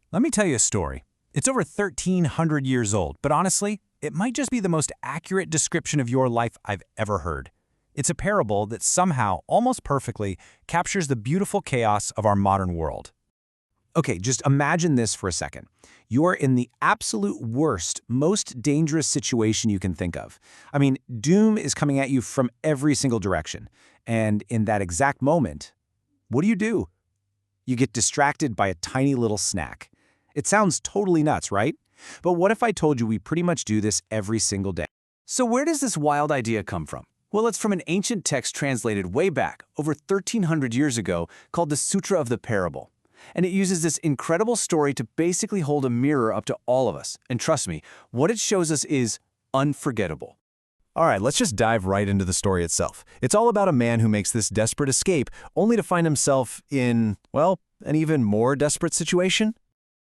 Let me tell you a story. It's over 1,300 years old, but honestly, it might just be the most accurate description of your life I've ever heard. It's a parable that somehow, almost perfectly, captures the beautiful chaos of our modern world. Okay, just imagine this for a second. You're in the absolute worst, most dangerous situation you can think of. I mean, doom is coming at you from every single direction. And in that exact moment, what do? You get distracted by a tiny little snack. It sounds totally nuts, right? But what if I told you we pretty much do this every single day? So where does this wild idea come from? Well, it's from an ancient text translated way back, over 1,300 years ago, called the Sūtra of the Parable. And it uses this incredible story to basically hold a mirror up to all of us. And trust me, what it shows us is unforgettable. All right, let's just dive right into the story itself. It's all about a man who makes this desperate escape, only to find himself in, well, an even more desperate situation.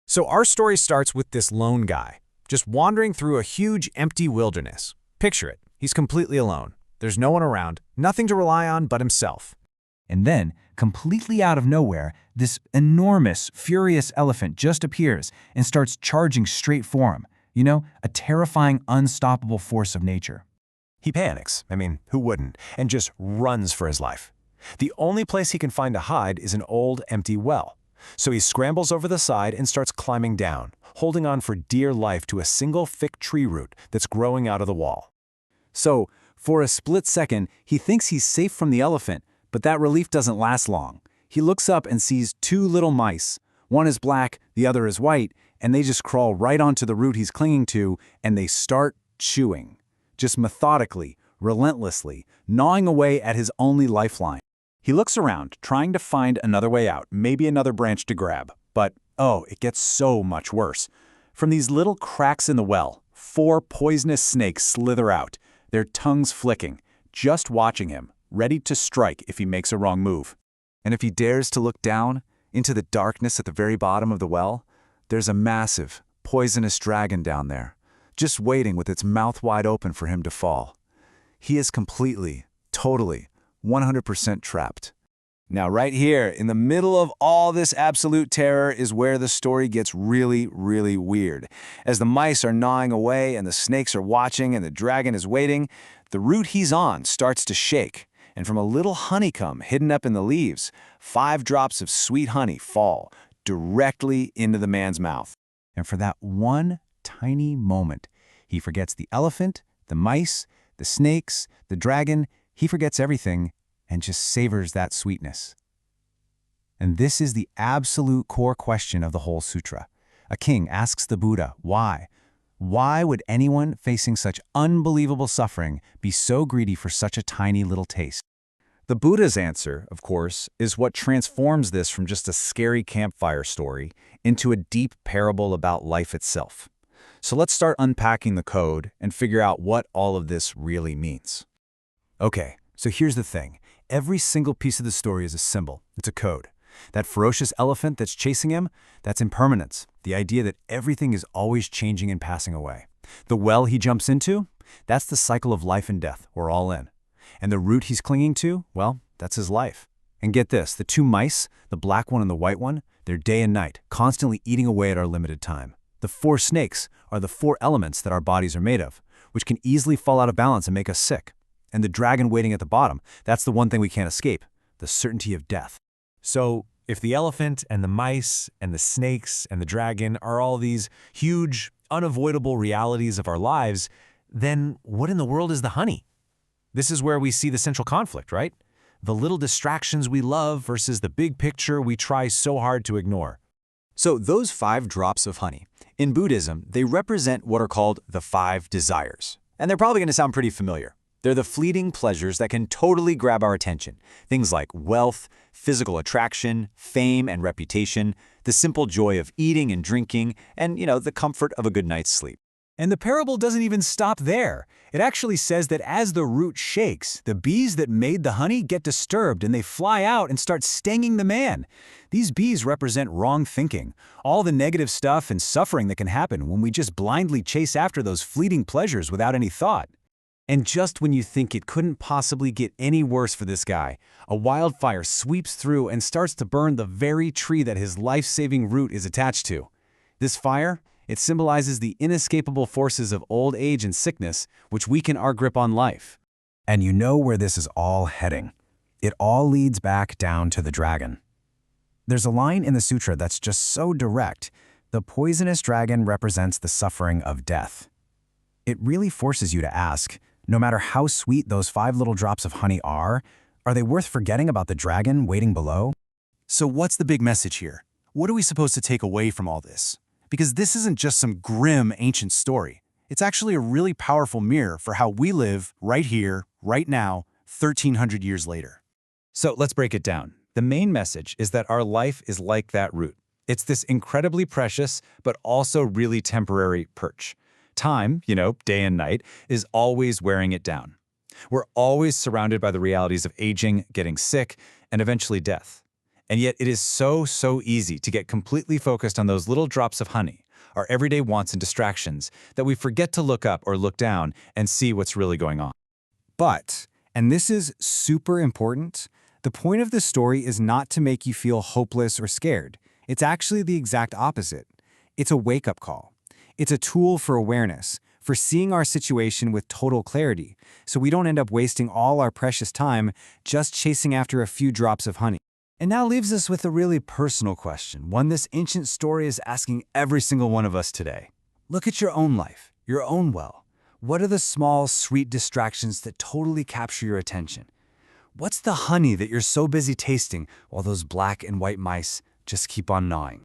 So our story starts with this lone guy, just wandering through a huge, empty wilderness. Picture it. He's completely alone. There's no one around, nothing to rely on but himself. And then, completely out of nowhere, this enormous, furious elephant just appears and starts charging straight for him. You know, a terrifying, unstoppable force of nature. He panics, who wouldn't, and just runs for his life. The only place he can find to hide is an old, empty well. So he scrambles over the side and starts climbing down, holding on for dear life to a single thick tree root that's growing out of the wall. So, for a split second, he thinks he's safe from the elephant, but that relief doesn't last long. He looks up and sees two little mice. One is black, the other is white, and they just crawl right onto the root he's clinging to, and they start chewing. Just methodically, relentlessly, gnawing away at his only lifeline. He looks around, trying to find another way out, maybe another branch to grab. But, oh, it gets so much worse. From these little cracks in the well, 4 poisonous snakes slither out, their tongues flicking, just watching him, ready to strike if he makes a wrong move. And if he dares to look down into the darkness at the very bottom of the well, there's a massive, poisonous dragon down there, just waiting with its mouth wide open for him to fall. He is completely, totally, 100% trapped. Now right here, in the middle of all this absolute terror, is where the story gets really, really weird. As the mice are gnawing away and the snakes are watching and the dragon is waiting, the root he's on starts to shake. And from a little honeycomb hidden up in the leaves, 5 drops of sweet honey fall directly into the man's mouth. And for that one tiny moment, he forgets the elephant, the mice, the snakes, the dragon. He forgets everything and just savors that sweetness. And this is the absolute core question of the whole sutra. A king asks the Buddha, why? Why would anyone facing such unbelievable suffering be so greedy for such a tiny little taste? The Buddha's answer, of course, is what transforms this from just a scary campfire story into a deep parable about life itself. So let's start unpacking the code and figure out what all of this really means. Okay, so here's the thing. Every single piece of the story is a symbol. It's a code. That ferocious elephant that's chasing him, that's impermanence, the idea that everything is always changing and passing away. The well he jumps into, that's the cycle of life and death. We're all in. And the root he's clinging to, well, that's his life. And get this, the 2 mice, the black one and the white one, they're day and night, constantly eating away at our limited time. The 4 snakes are the 4 elements that our bodies are made of, which can easily fall out of balance and make us sick. And the dragon waiting at the bottom, that's the one thing we can't escape, the certainty of death. So, if the elephant and the mice and the snakes and the dragon are all these huge, unavoidable realities of our lives, then what in the world is the honey? This is where we see the central conflict, right? The little distractions we love versus the big picture we try so hard to ignore. So those 5 drops of honey, in Buddhism, they represent what are called the 5 desires. And they're probably going to sound pretty familiar. They're the fleeting pleasures that can totally grab our attention. Things like wealth, physical attraction, fame and reputation, the simple joy of eating and drinking, and, the comfort of a good night's sleep. And the parable doesn't even stop there. It actually says that as the root shakes, the bees that made the honey get disturbed and they fly out and start stinging the man. These bees represent wrong thinking, all the negative stuff and suffering that can happen when we just blindly chase after those fleeting pleasures without any thought. And just when you think it couldn't possibly get any worse for this guy, a wildfire sweeps through and starts to burn the very tree that his life-saving root is attached to. This fire, it symbolizes the inescapable forces of old age and sickness, which weaken our grip on life. And you know where this is all heading. It all leads back down to the dragon. There's a line in the Sutra that's just so direct. The poisonous dragon represents the suffering of death. It really forces you to ask, no matter how sweet those 5 little drops of honey are they worth forgetting about the dragon waiting below? So what's the big message here? What are we supposed to take away from all this? Because this isn't just some grim ancient story. It's actually a really powerful mirror for how we live right here, right now, 1,300 years later. So let's break it down. The main message is that our life is like that root. It's this incredibly precious, but also really temporary perch. Time, day and night, is always wearing it down. We're always surrounded by the realities of aging, getting sick, and eventually death. And yet it is so easy to get completely focused on those little drops of honey, our everyday wants and distractions, that we forget to look up or look down and see what's really going on. But, and this is super important, the point of this story is not to make you feel hopeless or scared. It's actually the exact opposite. It's a wake-up call. It's a tool for awareness, for seeing our situation with total clarity, so we don't end up wasting all our precious time just chasing after a few drops of honey. And now leaves us with a really personal question, one this ancient story is asking every single one of us today. Look at your own life, your own well. What are the small, sweet distractions that totally capture your attention? What's the honey that you're so busy tasting while those black and white mice just keep on gnawing?